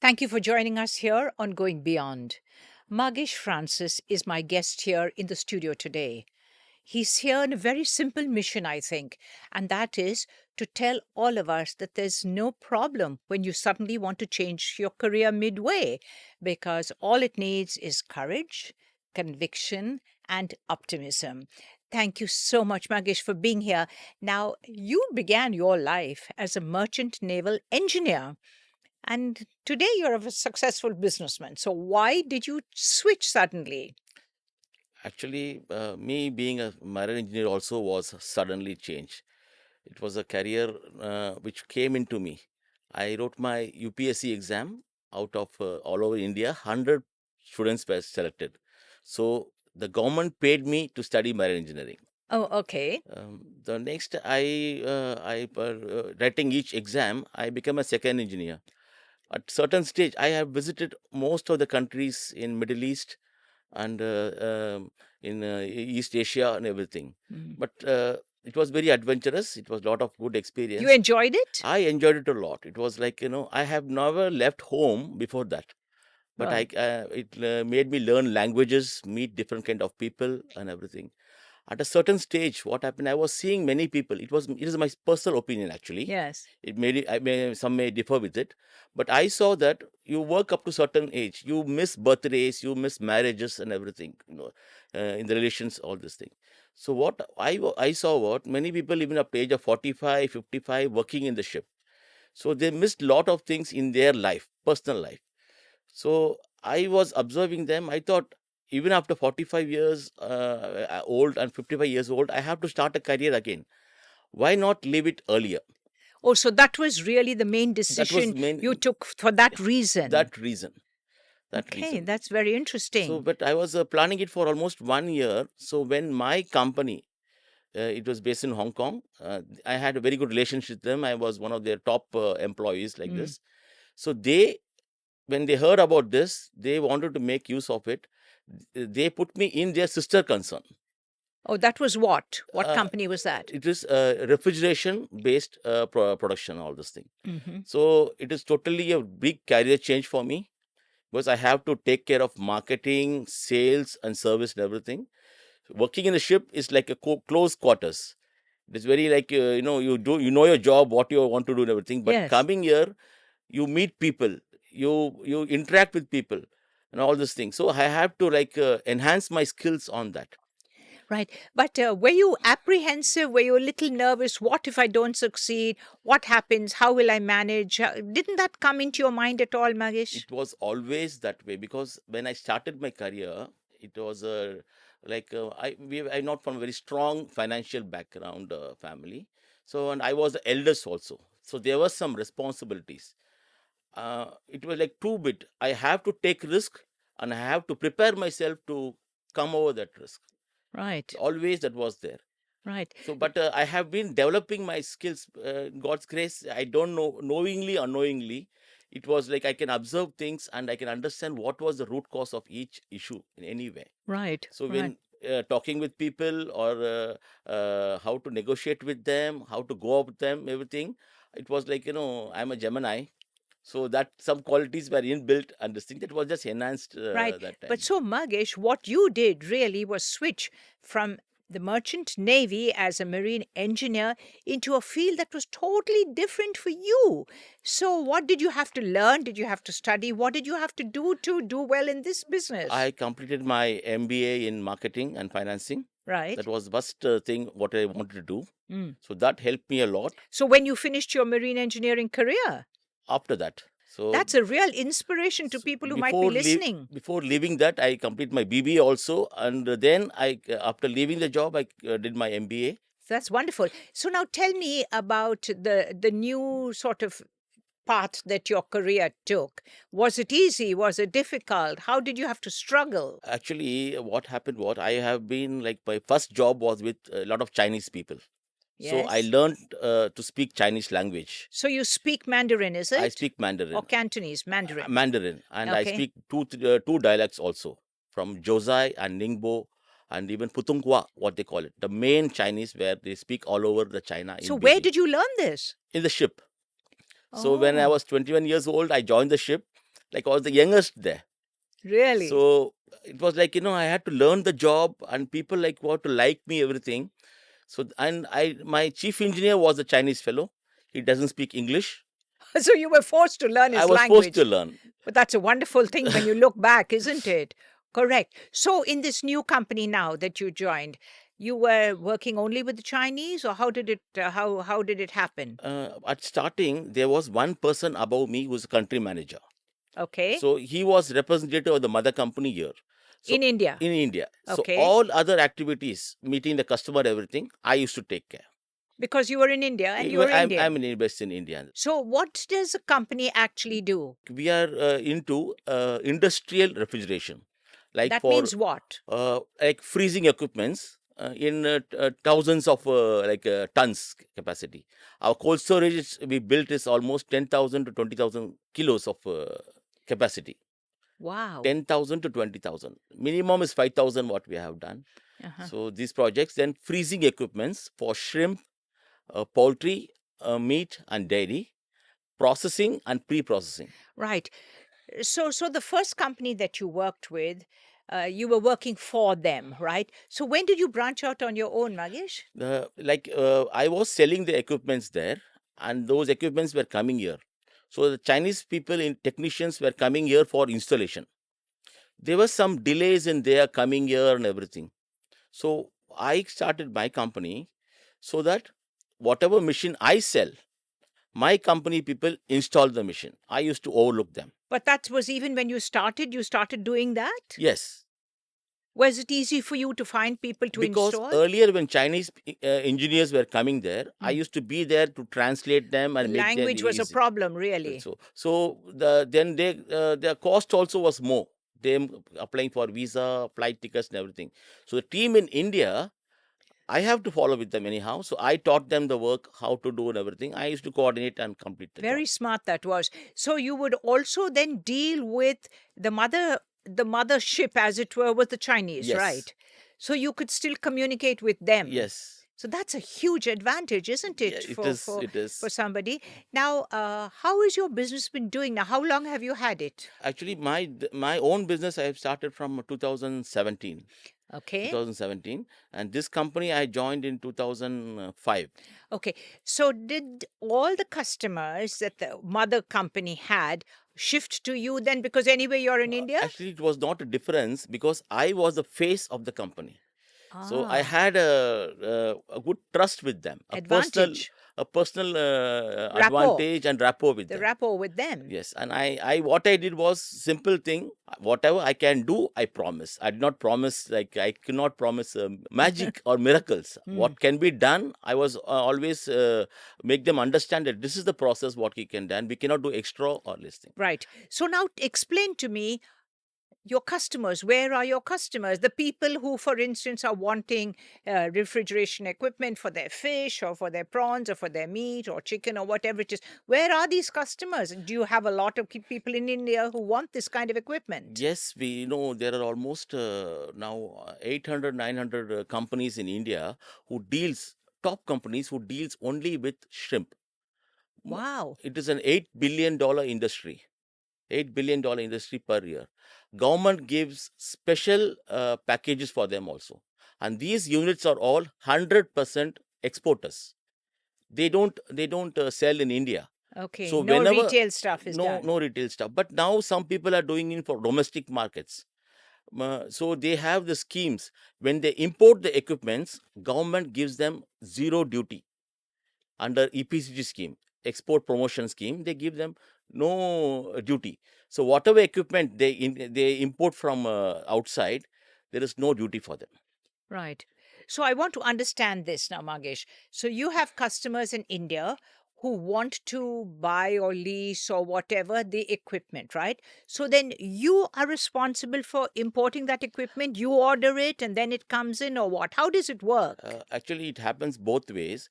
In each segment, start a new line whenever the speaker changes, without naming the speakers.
Thank you for joining us here on Going Beyond. Magesh Francis is my guest here in the studio today. He's here on a very simple mission, I think, and that is to tell all of us that there's no problem when you suddenly want to change your career midway, because all it needs is courage, conviction, and optimism. Thank you so much, Magesh, for being here. Now, you began your life as a merchant naval engineer. And today you're a successful businessman. So why did you switch suddenly?
Actually, me being a marine engineer also was suddenly changed. It was a career which came into me. I wrote my UPSC exam out of all over India. 100 students were selected. So the government paid me to study marine engineering.
Oh, okay.
The next, writing each exam, I became a second engineer. At certain stage, I have visited most of the countries in Middle East and in East Asia and everything.
Mm.
But it was very adventurous. It was a lot of good
You
experience.
enjoyed it?
I enjoyed it a lot. It was like, I have never left home before that. But
Right.
it made me learn languages, meet different kind of people and everything. At a certain stage, what happened? I was seeing many people. It is my personal opinion actually.
Yes.
Some may differ with it, but I saw that you work up to certain age, you miss birthdays, you miss marriages and everything. In the relations, all this thing. So what I saw, what many people even up to age of 45, 55 working in the ship. So they missed lot of things in their life, personal life. So I was observing them. I thought, even after 45 years old and 55 years old, I have to start a career again. Why not leave it earlier?
Oh, so that was really the main
That was
decision you
main
took for that reason.
that reason. That
Okay,
reason.
that's very
So,
interesting.
but I was planning it for almost 1 year. So when my company, it was based in Hong Kong, I had a very good relationship with them. I was one of their top employees like
Mm.
this. So when they heard about this, they wanted to make use of it. They put me in their sister concern.
Oh, that was what? What
Uh,
company was that?
it is refrigeration based production, all this thing.
Hmm.
So it is totally a big career change for me, because I have to take care of marketing, sales, and service and everything. Working in the ship is like a close quarters. It is very like you know your job, what you want to do and everything. But
Yes.
coming here, you meet people, you interact with people, and all these things. So I have to like enhance my skills on that.
Right. But were you apprehensive? Were you a little nervous? What if I don't succeed? What happens? How will I manage? Didn't that come into your mind at all, Magesh?
It was always that way, because when I started my career, it was I'm not from a very strong financial background family. So, and I was the eldest also. So there was some responsibilities. It was like two bit. I have to take risk, and I have to prepare myself to come over that risk.
Right.
Always that was there.
Right.
So, but I have been developing my skills. God's grace, I don't know, knowingly, unknowingly, it was like I can observe things and I can understand what was the root cause of each issue in any way.
Right.
So,
Right.
when talking with people, or how to negotiate with them, how to go up with them, everything, it was like, I'm a Gemini. So, that some qualities were inbuilt, and this thing that was just enhanced
Right.
that
But
time.
so, Magesh, what you did really was switch from the merchant navy as a marine engineer into a field that was totally different for you. So, what did you have to learn? Did you have to study? What did you have to do well in this business?
I completed my MBA in marketing and financing.
Right.
That was the first thing what I wanted to do.
Mm.
So that helped me a lot
So, when you finished your marine engineering career,
after that. So,
that's a real inspiration to people who might be listening.
before leaving that, I completed my BBA also, and then after leaving the job, I did my MBA.
That's wonderful. So now tell me about the new sort of path that your career took. Was it easy? Was it difficult? How did you have to struggle?
Actually, what happened? What I have been like, my first job was with a lot of Chinese people. So I
Yes.
learned to speak Chinese language.
So you speak Mandarin, is
I
it?
speak
Or
Mandarin,
Cantonese, Mandarin.
Mandarin, and I
Okay.
speak two dialects also, from Josai and Ningbo, and even Putonghua, what they call it, the main Chinese where they speak all over the China
So
in
where
Beijing,
did you learn this?
in the ship. So when I
Oh,
was 21 years old, I joined the ship. Like I was the youngest there.
Really?
So it was like, I had to learn the job, and people like want to like me, everything. So, and my chief engineer was a Chinese fellow. He doesn't speak English.
So you were forced to learn
I
his
was forced to
language.
learn.
But that's a wonderful thing when you look back, isn't it? Correct. So in this new company now that you joined, you were working only with the Chinese, or how did it happen?
At starting, there was one person above me who was a country manager.
Okay.
So he was representative of the mother company here. So
In India.
in India, so
Okay.
all other activities, meeting the customer, everything, I used to take care.
Because you were in India and you
Even
were
I'm
Indian.
an investor in India.
So what does a company actually do?
We are into industrial refrigeration, like
That
for
means what?
like freezing equipments in thousands of tons capacity. Our cold storage we built is almost 10,000 to 20,000 kilos of capacity.
Wow.
10,000 to 20,000. Minimum is 5,000 what we have done.
Uh-huh.
So these projects, then freezing equipments for shrimp, poultry, meat and dairy, processing and pre-processing.
Right. So the first company that you worked with, you were working for them, right? So when did you branch out on your own, Magesh?
I was selling the equipments there, and those equipments were coming here. So the Chinese people in technicians were coming here for installation. There were some delays in their coming here and everything. So I started my company so that whatever machine I sell, my company people install the machine. I used to overlook them.
But that was even when you started doing that?
Yes,
Was it easy for you to find people to
because
install?
earlier when Chinese engineers were coming there, I
Mm.
used to be there to translate them
The
and make them
language was a
easy.
problem, really.
So their cost also was more. Them applying for visa, flight tickets, and everything. So the team in India, I have to follow with them anyhow. So I taught them the work, how to do and everything. I used to coordinate and complete the job.
Very smart that was. So you would also then deal with the mothership, as it were, with the Chinese,
Yes,
right? So you could still communicate with them.
yes,
So that's a huge advantage, isn't
yeah,
it,
it
for
is.
for
It
for
is.
somebody? Now, how has your business been doing now? How long have you had it?
Actually, my own business I have started from 2017.
Okay.
2017, and this company I joined in 2005.
Okay. So did all the customers that the mother company had shift to you then? Because anyway, you're in India?
Actually, it was not a difference because I was the face of the company. So I
Ah,
had a good trust with them,
advantage,
a personal
rapport,
advantage and rapport with
the
them.
rapport with them.
Yes, and I what I did was simple thing. Whatever I can do, I promise. I did not promise, like I cannot promise magic or miracles.
Hmm.
What can be done, I was always make them understand that this is the process what we can do. And we cannot do extra or less thing.
Right. So now explain to me your customers. Where are your customers? The people who, for instance, are wanting refrigeration equipment for their fish or for their prawns or for their meat or chicken or whatever it is. Where are these customers? Do you have a lot of people in India who want this kind of equipment?
Yes, we know there are almost now 800, 900 companies in India who deals, top companies who deals only with shrimp. M-
Wow.
It is an $8 billion industry. $8 billion industry per year. Government gives special packages for them also. And these units are all 100% exporters. They don't sell in India.
Okay.
So
No
whenever,
retail stuff is
no
done.
retail stuff. But now some people are doing it for domestic markets. So they have the schemes. When they import the equipments, government gives them zero duty under EPCG scheme, export promotion scheme. They give them no duty. So whatever equipment they import from outside, there is no duty for them.
Right. So I want to understand this now, Magesh. So you have customers in India who want to buy or lease or whatever the equipment, right? So then you are responsible for importing that equipment. You order it and then it comes in, or what? How does it work?
Actually, it happens both ways.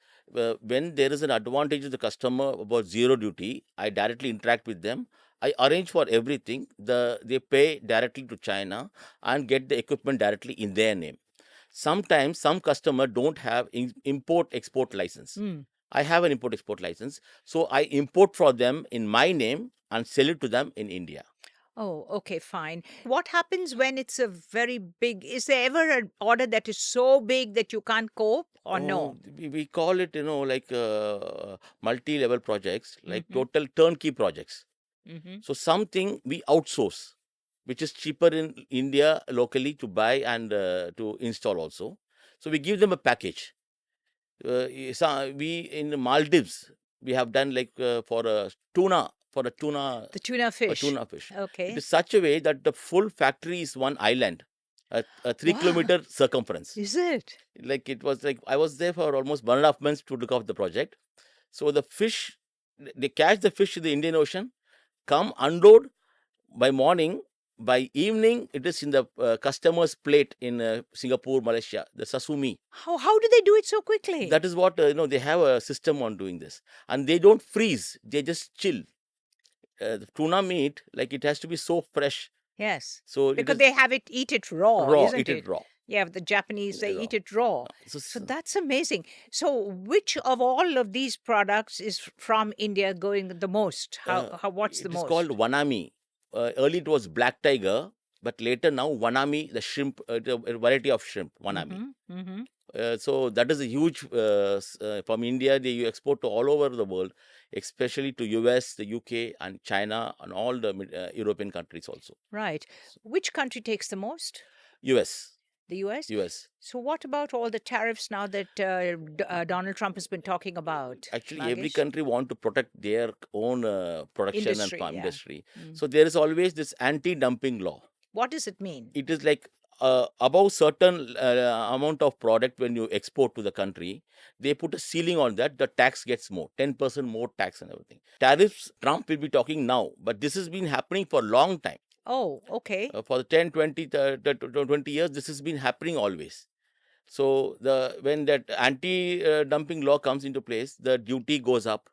When there is an advantage to the customer about zero duty, I directly interact with them. I arrange for everything. They pay directly to China and get the equipment directly in their name. Sometimes some customer don't have import export license.
Hmm.
I have an import export license, so I import for them in my name and sell it to them in India.
Oh, okay, fine. What happens when it's a very big? Is there ever an order that is so big that you can't cope, or no?
We call it, like multi-level projects, like
Mm-hmm.
total turnkey projects.
Mm-hmm.
So something we outsource, which is cheaper in India locally to buy and to install also. So we give them a package. We in Maldives we have done like for a
The tuna fish.
tuna fish. It
Okay.
is such a way that the full factory is one island, a three
Wow.
kilometer circumference.
Is it?
Like it was like I was there for almost 1.5 months to look after the project. So the fish, they catch the fish in the Indian Ocean, come unload by morning. By evening, it is in the customer's plate in Singapore, Malaysia, the sashimi.
How do they do it so quickly?
That is what they have a system on doing this, and they don't freeze; they just chill. The tuna meat, like it has to be so fresh,
Yes.
so it
Because
is
they have it eat it raw,
raw.
isn't
Eat it
it?
raw.
Yeah, the Japanese they
Raw.
eat it raw.
So,
So that's amazing. So which of all of these products is from India going the most? How what's the
it is called
most?
wanami. Early it was black tiger, but later now wanami, the shrimp, a variety of shrimp, wanami.
Mm-hmm. Mm-hmm.
So that is a huge from India. They export to all over the world, especially to US, the UK, and China, and all the European countries also.
Right. Which country takes the most?
US,
The US?
US.
So what about all the tariffs now that Donald Trump has been talking about,
Actually, every
Magesh?
country want to protect their own production and
Industry,
farm
yeah.
industry.
Mm.
So there is always this anti-dumping law.
What does it mean?
It is like above certain amount of product when you export to the country, they put a ceiling on that. The tax gets more, 10% more tax and everything. Tariffs, Trump will be talking now, but this has been happening for a long time.
Oh, okay.
For the 10, 20, 20 years, this has been happening always. So the when that anti-dumping law comes into place, the duty goes up,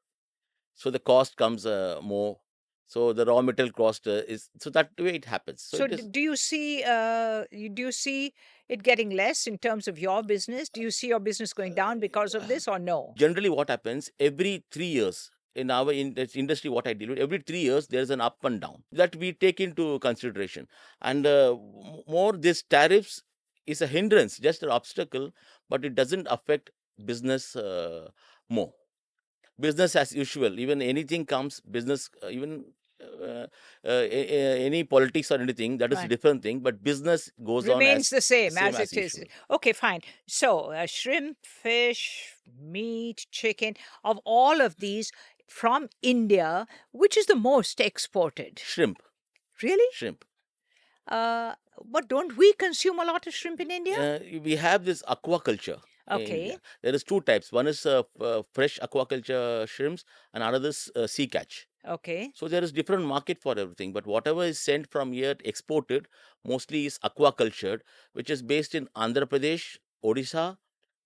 so the cost comes more. So the raw material cost is so that way it happens. So
So
it is
do you see do you see it getting less in terms of your business? Do you see your business going down because of this or no?
generally what happens every 3 years in our this industry. What I deal with, every 3 years there is an up and down that we take into consideration, and more this tariffs is a hindrance, just an obstacle, but it doesn't affect business more. Business as usual, even anything comes business, even any politics or anything, that is a
Right.
different thing, but business goes on
Remains
as
the same
same
as
as
it is.
usual.
Okay, fine. So shrimp, fish, meat, chicken, of all of these from India, which is the most exported?
Shrimp.
Really?
Shrimp.
But don't we consume a lot of shrimp in India?
We have this aquaculture in
Okay.
India. There is two types. One is fresh aquaculture shrimps, and another is sea catch.
Okay.
So there is different market for everything. But whatever is sent from here, exported, mostly is aquacultured, which is based in Andhra Pradesh, Odisha,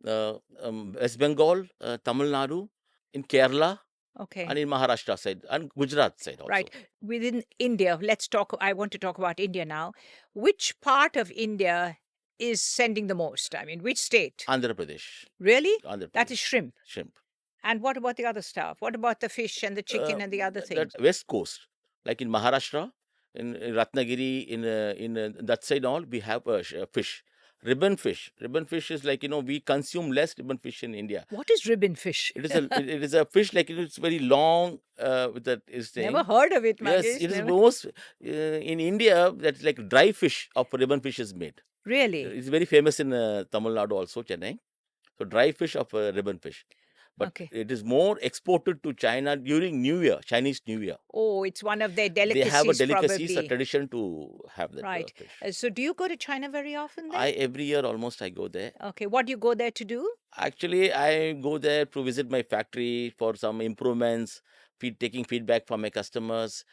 West Bengal, Tamil Nadu, in Kerala, and
Okay.
in Maharashtra side, and Gujarat side
Right.
also.
Within India, let's talk. I want to talk about India now. Which part of India is sending the most? I mean, which state?
Andhra Pradesh.
Really?
Andhra
That is
Pradesh.
shrimp.
Shrimp.
And what about the other stuff? What about the fish and the chicken and the other
That
things?
west coast, like in Maharashtra, in Ratnagiri, in that side, all we have fish, ribbon fish. Ribbon fish is like, we consume less ribbon fish in India.
What is ribbon fish?
It is a fish, like, it's very long with that is
Never
thing.
heard of it,
Yes,
Magesh.
it is
Never.
most in India, that's like dry fish of ribbon fish is made.
Really?
It's very famous in Tamil Nadu also, Chennai. So dry fish of ribbon fish, but
Okay.
it is more exported to China during New Year, Chinese New Year.
Oh, it's one of their
They have a
delicacies,
delicacy, a
probably.
tradition to have that
Right.
fish.
So, do you go to China very often then?
Every year almost I go there.
Okay. What do you go there to do?
Actually, I go there to visit my factory for some improvements, taking feedback from my customers,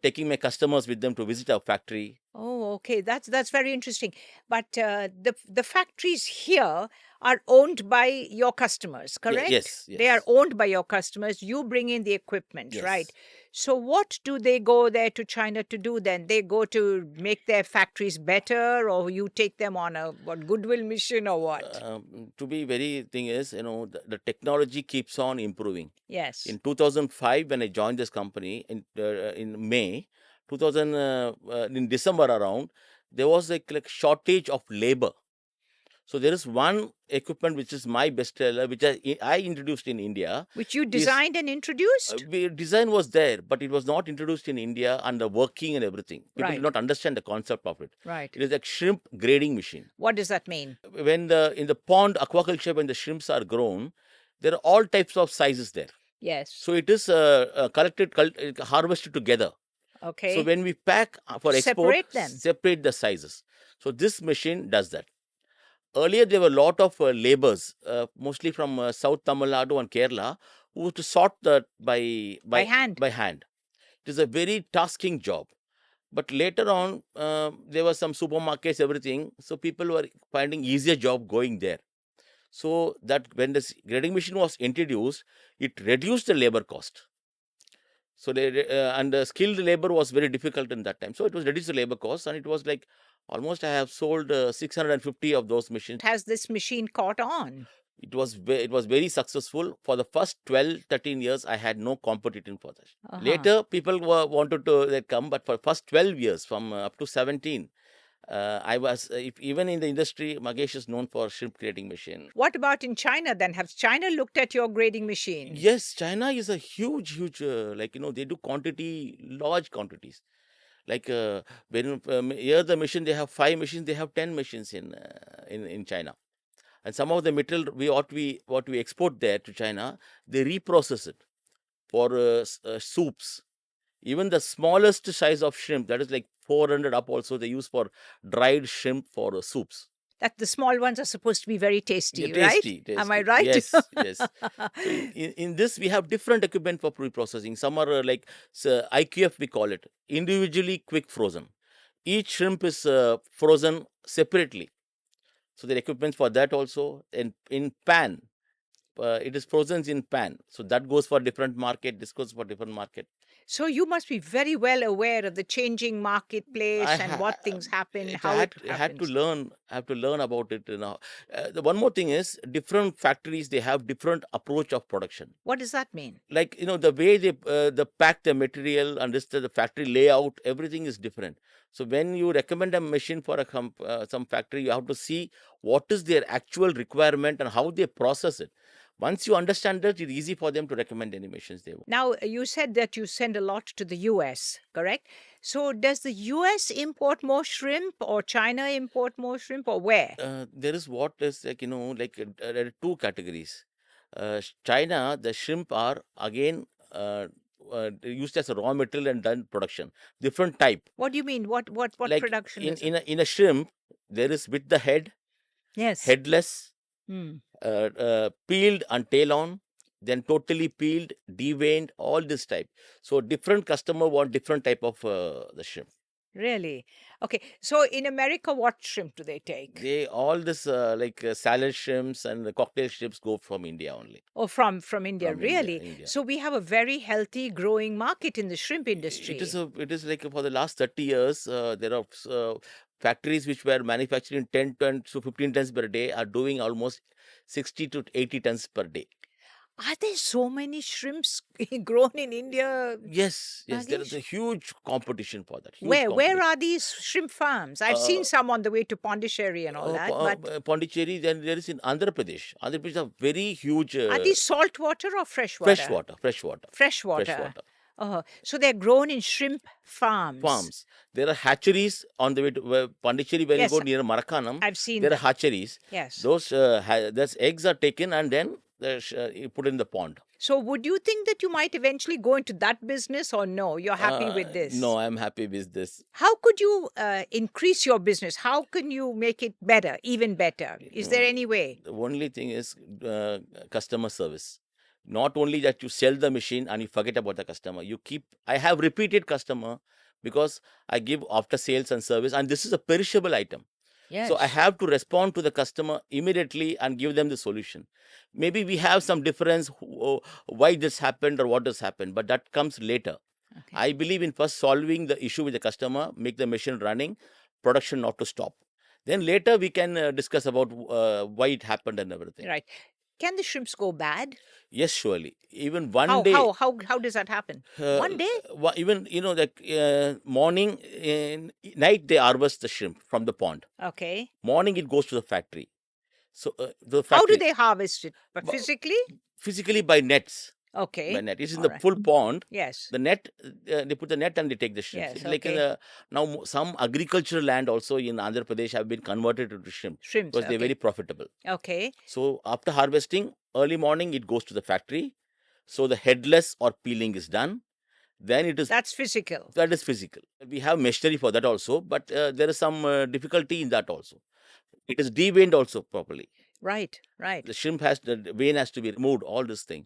taking my customers with them to visit our factory.
Oh, okay. That's very interesting. But the factories here are owned by your customers,
Yeah,
correct?
yes,
They are
yes,
owned by your customers. You bring in the equipment, right?
yes.
So what do they go there to China to do then? They go to make their factories better, or you take them on a what goodwill mission or what?
To be very thing is, the technology keeps on improving.
Yes.
In 2005, when I joined this company in May 2000 in December around, there was like shortage of labor. So there is one equipment which is my best seller, which I introduced in India.
Which you
Is
designed and introduced?
design was there, but it was not introduced in India, and the working and everything. People did
Right.
not understand the concept of it.
Right.
It is like shrimp grading machine.
What does that mean?
When in the pond aquaculture, when the shrimps are grown, there are all types of sizes there.
Yes.
So it is harvested together.
Okay.
So when we pack for export,
Separate them.
separate the sizes. So this machine does that. Earlier, there were a lot of laborers, mostly from South Tamil Nadu and Kerala, who used to sort that
By hand.
By hand. It is a very tasking job. But later on, there were some supermarkets, everything. So people were finding easier job going there. So that when this grading machine was introduced, it reduced the labor cost. So and skilled labor was very difficult in that time. So it was reduced the labor cost, and it was like almost I have sold 650 of those machines.
Has this machine caught on?
It was very successful. For the first 12, 13 years, I had no competition for that. Later, people wanted to come, but for first 12 years, from up to 17, I was, even in the industry, Magesh is known for shrimp grading machine.
What about in China then? Has China looked at your grading machine?
Yes, China is a huge, they do large quantities. Like when here the machine, they have 5 machines, they have 10 machines in China. And some of the material what we export there to China, they reprocess it for soups. Even the smallest size of shrimp, that is like 400 up, also they use for dried shrimp for soups.
That the small ones are supposed to be very tasty,
Yeah,
right?
tasty.
Am I right?
Yes, yes. So in this, we have different equipment for pre-processing. Some are IQF, we call it, individually quick frozen. Each shrimp is frozen separately. So there are equipment for that also. And in pan, it is frozen in pan. So that goes for different market. This goes for different market.
So you must be very well aware of the changing marketplace and what things happen, how it happens.
I have to learn about it. The one more thing is, different factories, they have different approach of production.
What does that mean?
Like, the way they pack the material and the factory layout, everything is different. So when you recommend a machine for some factory, you have to see what is their actual requirement and how they process it. Once you understand that, it's easy for them to recommend any machines they want.
Now, you said that you send a lot to the US, correct? So does the US import more shrimp, or China import more shrimp, or where?
There is what is there are 2 categories. China, the shrimp are again used as a raw material and done production. Different type.
What do you mean? What
Like
production is it?
in a shrimp, there is with the head,
Yes.
headless,
Hmm.
peeled and tail on, then totally peeled, deveined, all this type. So different customer want different type of the shrimp.
Really? Okay. So in America, what shrimp do they take?
They all this salad shrimps and the cocktail shrimps go from India only.
Oh, from India,
From
really?
India.
So we have a very healthy, growing market in the shrimp industry.
It is like for the last 30 years, there are factories which were manufacturing 10 tons to 15 tons per day are doing almost 60 to 80 tons per day.
Are there so many shrimps grown in India?
Yes, there is
Nagesh?
a huge competition for that. Huge
Where
competition.
are these shrimp farms? I've seen some on the way to Pondicherry and all that. But
Pondicherry, then there is in Andhra Pradesh. Andhra Pradesh is a very huge.
are these saltwater or freshwater?
Freshwater.
Freshwater. Oh, so they're grown in shrimp farms.
There are hatcheries on the way to Pondicherry when
Yes,
you go near Marakanam.
I've seen
There are
them.
hatcheries.
Yes.
Those eggs are taken and then you put in the pond.
So would you think that you might eventually go into that business, or no? You're happy with this?
No, I'm happy with this.
How could you increase your business? How can you make it better, even better? Is there any way?
The only thing is customer service. Not only that you sell the machine and you forget about the customer. I have repeated customer because I give after sales and service, and this is a perishable item.
Yes.
So I have to respond to the customer immediately and give them the solution. Maybe we have some difference why this happened or what has happened, but that comes later.
Okay.
I believe in first solving the issue with the customer, make the machine running, production not to stop. Then later we can discuss about why it happened and everything.
Right. Can the shrimps go bad?
Yes, surely. Even one
How
day,
how how how does that happen? One day?
even like morning, night they harvest the shrimp from the pond.
Okay.
Morning it goes to the factory. So the
How do
factory
they harvest it? But
bu-
physically?
physically by nets. By
Okay.
net. It's in
All
the
right.
full pond.
Yes.
The net, they put the net and they take the shrimps.
Yes.
It's like in
Okay.
the now some agricultural land also in Andhra Pradesh have been converted into shrimp
Shrimps.
because they're
Okay.
very profitable.
Okay.
So after harvesting, early morning it goes to the factory. So the headless or peeling is done. Then it is
That's physical.
that is physical. We have machinery for that also, but there is some difficulty in that also. It is deveined also properly.
Right. Right.
The shrimp has the vein has to be removed. All this thing.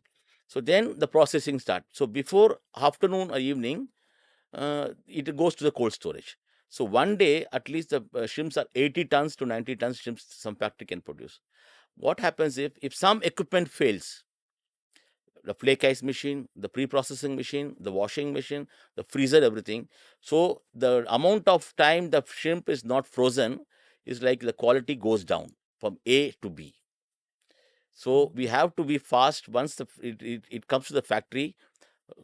So then the processing starts. So before afternoon or evening, it goes to the cold storage. So one day, at least the shrimps are 80 tons to 90 tons shrimps some factory can produce. What happens if some equipment fails? The flake ice machine, the pre-processing machine, the washing machine, the freezer, everything. So the amount of time the shrimp is not frozen is like the quality goes down from A to B. So we have to be fast once it comes to the factory,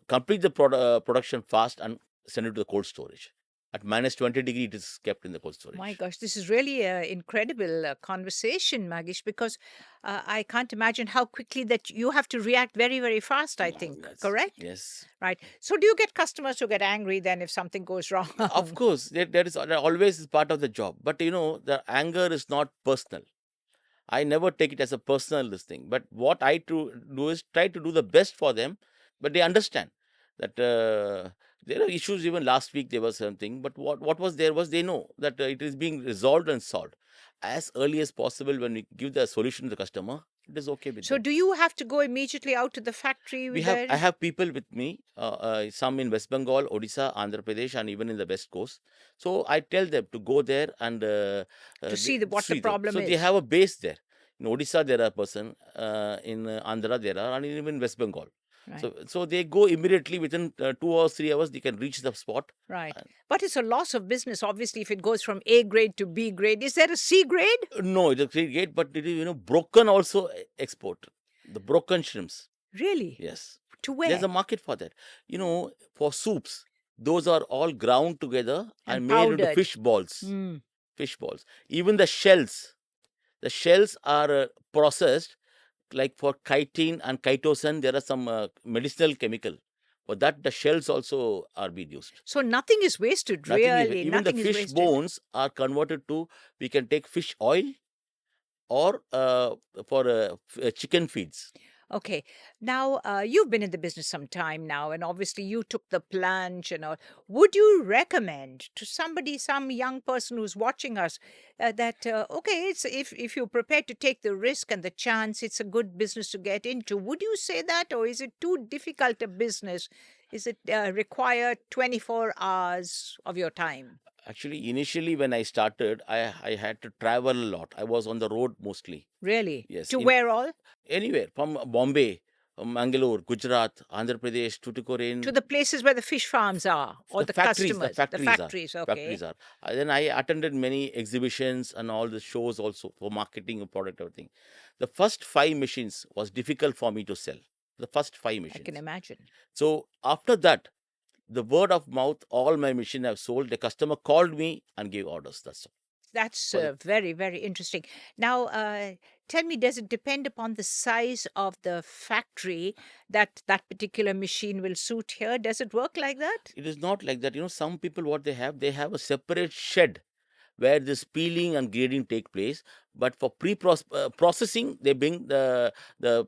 complete the production fast and send it to the cold storage. At minus 20 degree, it is kept in the cold
My
storage.
gosh, this is really an incredible conversation, Magish, because I can't imagine how quickly that you have to react very, very fast, I think.
Yes,
Correct?
yes.
Right. So, do you get customers who get angry then if something goes wrong?
Of course, that is always is part of the job. But the anger is not personal. I never take it as a personal this thing. But what I do is try to do the best for them. But they understand that there are issues. Even last week there was something. But what was there was they know that it is being resolved and solved as early as possible. When we give the solution to the customer, it is okay with
So,
them.
do you have to go immediately out to the factory with
I
there
have people with me, some in West Bengal, Odisha, Andhra Pradesh, and even in the West Coast. So I tell them to go there and
to see what the
see them.
problem
So they
is?
have a base there. In Odisha, there are a person. In Andhra, there are, and even West Bengal.
Right.
So they go immediately within 2 hours, 3 hours. They can reach the spot.
Right.
And,
But it's a loss of business, obviously, if it goes from A grade to B grade. Is there a C grade?
no, it's a great gate, but it is broken also export. The broken shrimps.
Really?
Yes.
To
There's
where?
a market for that. For soups, those are all ground together
And
and made into
powdered.
fish balls.
Mm.
Fish balls. Even the shells are processed like for chitin and chitosan. There are some medicinal chemical. For that, the shells also are being used.
So nothing is wasted,
Nothing is
really.
even the
Nothing is
fish
wasted.
bones are converted to. We can take fish oil or for chicken feeds.
Okay. Now, you've been in the business some time now, and obviously you took the plunge and all. Would you recommend to somebody, some young person who's watching us, that okay, it's if you're prepared to take the risk and the chance, it's a good business to get into. Would you say that, or is it too difficult a business? Is it require 24 hours of your time?
Actually, initially when I started, I had to travel a lot. I was on the road mostly.
Really?
Yes,
To
in
where all?
anywhere from Bombay, Mangalore, Gujarat, Andhra Pradesh,
To
Tuticorin,
the places where the fish farms are, or
the
the
factories,
customers, the factories. Okay.
factories are. Then I attended many exhibitions and all the shows also for marketing and product everything. The first 5 machines was difficult for me to sell. The first five
I can
machines.
imagine.
So after that, the word of mouth, all my machine have sold. The customer called me and gave orders. That's all.
That's
For the
very, very interesting. Now, tell me, does it depend upon the size of the factory that that particular machine will suit here? Does it work like that?
It is not like that. Some people what they have a separate shed where this peeling and grading take place. But for processing, they bring the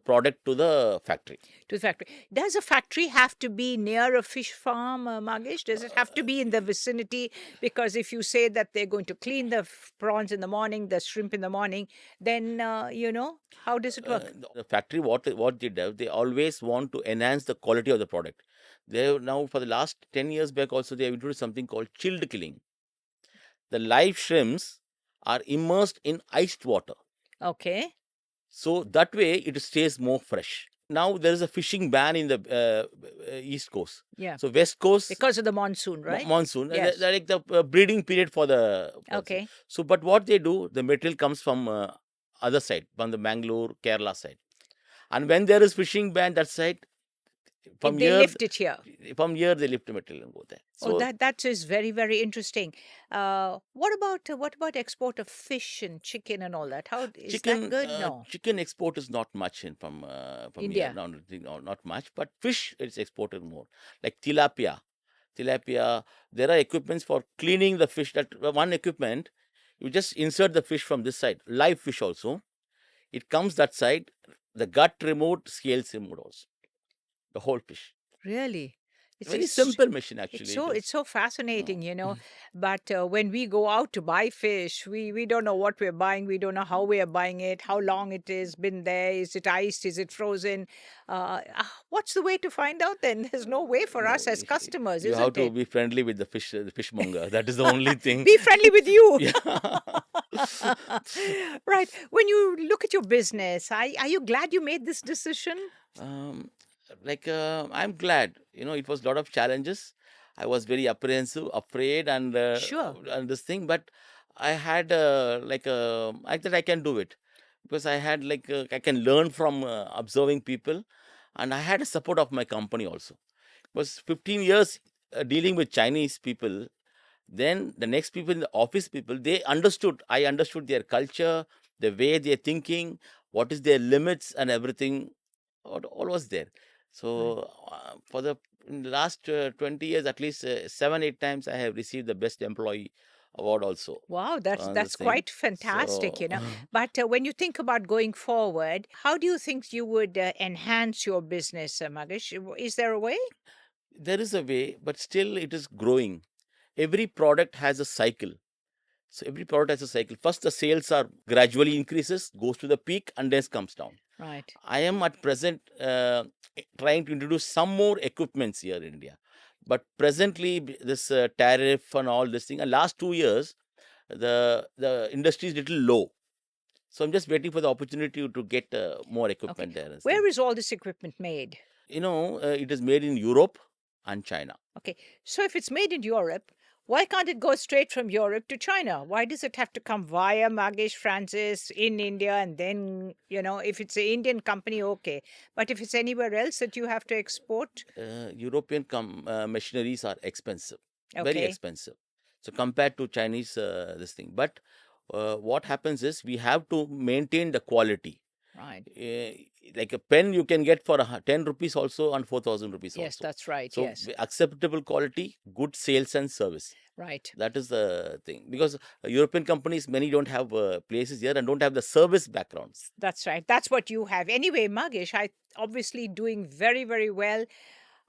product to the factory.
To the factory. Does a factory have to be near a fish farm, Magesh? Does it have to be in the vicinity? Because if you say that they're going to clean the prawns in the morning, the shrimp in the morning, then, how does it work?
The factory, what they do, they always want to enhance the quality of the product. They have now for the last 10 years back also they have introduced something called chilled killing. The live shrimps are immersed in iced water.
Okay.
So that way it stays more fresh. Now there is a fishing ban in the East Coast.
Yeah.
So West Coast
Because of the monsoon, right?
monsoon,
Yes.
they're like the breeding period for the
Okay.
So, but what they do, the material comes from other side, from the Mangalore, Kerala side. And when there is fishing ban that side, from
They
here,
lift it here.
they lift the material and go there.
Oh,
So
that is very, very interesting. What about export of fish and chicken and all that? How is that good? No,
chicken export is not much in from here.
India.
No, not much. But fish is exported more. Like tilapia. There are equipments for cleaning the fish. That one equipment, you just insert the fish from this side. Live fish also. It comes that side. The gut removed, scales removed also. The whole fish.
Really? It's
Very
it's
simple machine
it's
actually. It
so
is.
it's so
Mm.
fascinating, But when we go out to buy fish, we don't know what we're buying. We don't know how we are buying it, how long it has been there. Is it iced? Is it frozen? What's the way to find out then? There's no way for
No,
us as customers,
you have
isn't
to
it?
be friendly with the fishmonger. That is the only thing.
Be friendly with you.
Yeah.
Right. When you look at your business, are you glad you made this decision?
um, I'm glad. It was a lot of challenges. I was very apprehensive, afraid,
Sure.
and this thing, but I had I thought I can do it because I had I can learn from observing people, and I had a support of my company also. It was 15 years dealing with Chinese people. Then the next people in the office people, I understood their culture, the way they're thinking, what is their limits and everything. All was there.
Right.
So for the in the last 20 years, at least 7 8 times I have received the best employee award also
Wow, that's
on this
that's
thing.
quite fantastic,
So
But when you think about going forward, how do you think you would enhance your business, Magesh? Is there a way?
there is a way, but still it is growing. Every product has a cycle. So every product has a cycle. First, the sales are gradually increases, goes to the peak, and then comes down.
Right.
I am at present trying to introduce some more equipments here in India. But presently, this tariff and all this thing, and last 2 years, the industry is little low. So I'm just waiting for the opportunity to get more
Okay.
equipment there and thing.
Where is all this equipment made?
It is made in Europe and China.
Okay. So if it's made in Europe, why can't it go straight from Europe to China? Why does it have to come via Magesh Francis in India and then, if it's an Indian company, okay. But if it's anywhere else that you have to export,
European machineries are expensive, very
okay.
expensive. So compared to Chinese, this thing. But what happens is we have to maintain the quality.
Right.
Like a pen you can get for 10 rupees also and 4,000 rupees
Yes,
also.
that's right.
So
Yes.
acceptable quality, good sales and service.
Right.
That is the thing because European companies many don't have places here and don't have the service backgrounds.
That's right. That's what you have. Anyway, Magesh, I obviously doing very, very well.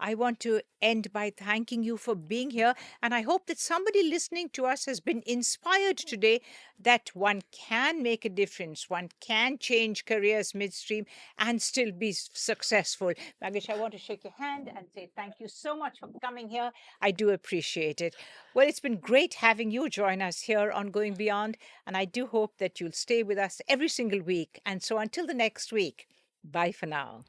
I want to end by thanking you for being here. And I hope that somebody listening to us has been inspired today that one can make a difference, one can change careers midstream and still be successful. Magesh, I want to shake your hand and say thank you so much for coming here. I do appreciate it. Well, it's been great having you join us here on Going Beyond. And I do hope that you'll stay with us every single week. And so until the next week, bye for now.